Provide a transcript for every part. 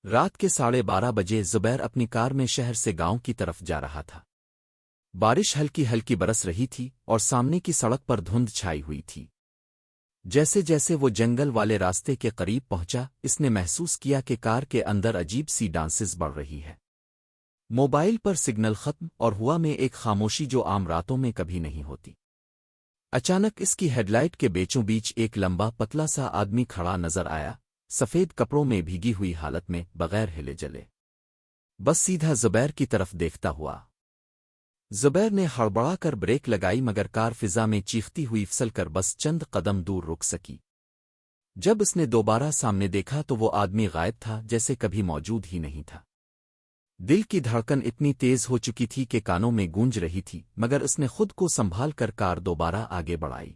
رات کے 12:30 بجے زبیر اپنی کار میں شہر سے گاؤں کی طرف جا رہا تھا۔ بارش ہلکی ہلکی برس رہی تھی اور سامنے کی سڑک پر دھند چھائی ہوئی تھی۔ جیسے جیسے وہ جنگل والے راستے کے قریب پہنچا، اس نے محسوس کیا کہ کار کے اندر عجیب سی ڈانسز بڑھ رہی ہے۔ موبائل پر سگنل ختم اور ہوا میں ایک خاموشی جو عام راتوں میں کبھی نہیں ہوتی۔ اچانک اس کی ہیڈ لائٹ کے بیچوں بیچ ایک لمبا پتلا سا آدمی کھڑا نظر آیا، سفید کپڑوں میں بھیگی ہوئی حالت میں، بغیر ہلے جلے، بس سیدھا زبیر کی طرف دیکھتا ہوا۔ زبیر نے ہڑبڑا کر بریک لگائی مگر کار فضا میں چیختی ہوئی پھسل کر بس چند قدم دور رک سکی۔ جب اس نے دوبارہ سامنے دیکھا تو وہ آدمی غائب تھا، جیسے کبھی موجود ہی نہیں تھا۔ دل کی دھڑکن اتنی تیز ہو چکی تھی کہ کانوں میں گونج رہی تھی، مگر اس نے خود کو سنبھال کر کار دوبارہ آگے بڑھائی۔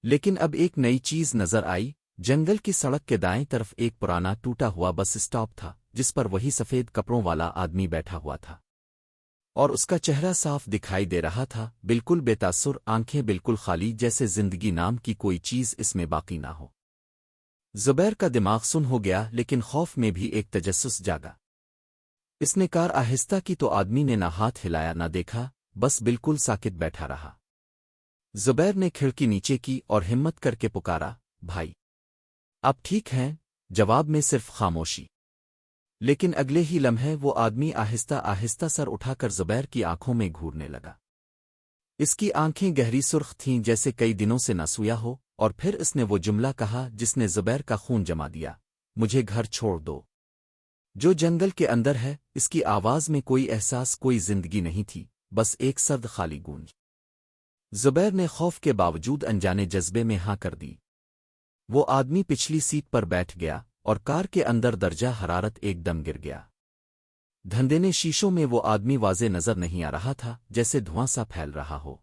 لیکن اب ایک نئی چیز نظر آئی۔ جنگل کی سڑک کے دائیں طرف ایک پرانا ٹوٹا ہوا بس اسٹاپ تھا، جس پر وہی سفید کپڑوں والا آدمی بیٹھا ہوا تھا، اور اس کا چہرہ صاف دکھائی دے رہا تھا، بالکل بے تاثر، آنکھیں بالکل خالی، جیسے زندگی نام کی کوئی چیز اس میں باقی نہ ہو۔ زبیر کا دماغ سن ہو گیا، لیکن خوف میں بھی ایک تجسس جاگا۔ اس نے کار آہستہ کی تو آدمی نے نہ ہاتھ ہلایا نہ دیکھا، بس بالکل ساکت بیٹھا رہا۔ زبیر نے کھڑکی نیچے کی اور ہمت کر کے پکارا، بھائی آپ ٹھیک ہیں؟ جواب میں صرف خاموشی۔ لیکن اگلے ہی لمحے وہ آدمی آہستہ آہستہ سر اٹھا کر زبیر کی آنکھوں میں گھورنے لگا۔ اس کی آنکھیں گہری سرخ تھیں، جیسے کئی دنوں سے نہ سویا ہو، اور پھر اس نے وہ جملہ کہا جس نے زبیر کا خون جما دیا، مجھے گھر چھوڑ دو۔ جو جنگل کے اندر ہے، اس کی آواز میں کوئی احساس، کوئی زندگی نہیں تھی، بس ایک سرد خالی گونج۔ زبیر نے خوف کے باوجود انجانے جذبے میں ہاں کر دی۔ وہ آدمی پچھلی سیٹ پر بیٹھ گیا اور کار کے اندر درجہ حرارت ایک دم گر گیا۔ دھندینے شیشوں میں وہ آدمی واضح نظر نہیں آ رہا تھا، جیسے دھواں سا پھیل رہا ہو۔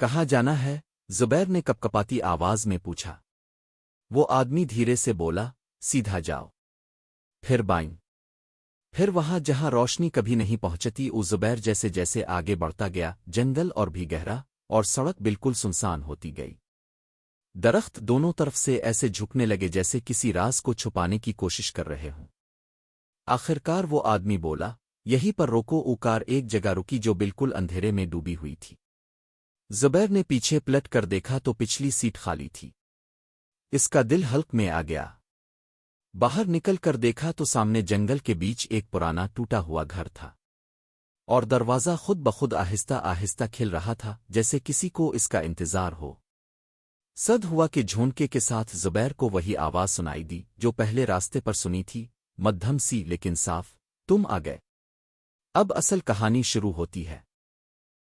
کہاں جانا ہے؟ زبیر نے کپکپاتی آواز میں پوچھا۔ وہ آدمی دھیرے سے بولا، سیدھا جاؤ، پھر بائیں، پھر وہاں جہاں روشنی کبھی نہیں پہنچتی۔ زبیر جیسے جیسے آگے بڑھتا گیا، جنگل اور بھی گہرا، اور سڑک بالکل سنسان ہوتی گئی۔ درخت دونوں طرف سے ایسے جھکنے لگے جیسے کسی راز کو چھپانے کی کوشش کر رہے ہوں۔ آخرکار وہ آدمی بولا، یہیں پر روکو۔ کار ایک جگہ رکی جو بالکل اندھیرے میں ڈوبی ہوئی تھی۔ زبیر نے پیچھے پلٹ کر دیکھا تو پچھلی سیٹ خالی تھی۔ اس کا دل حلق میں آ گیا۔ باہر نکل کر دیکھا تو سامنے جنگل کے بیچ ایک پرانا ٹوٹا ہوا گھر تھا، اور دروازہ خود بخود آہستہ آہستہ کھل رہا تھا، جیسے کسی کو اس کا انتظار ہو۔ صد ہوا کے جھونکے کے ساتھ زبیر کو وہی آواز سنائی دی جو پہلے راستے پر سنی تھی، مدھم سی لیکن صاف، تم آ گئے۔ اب اصل کہانی شروع ہوتی ہے۔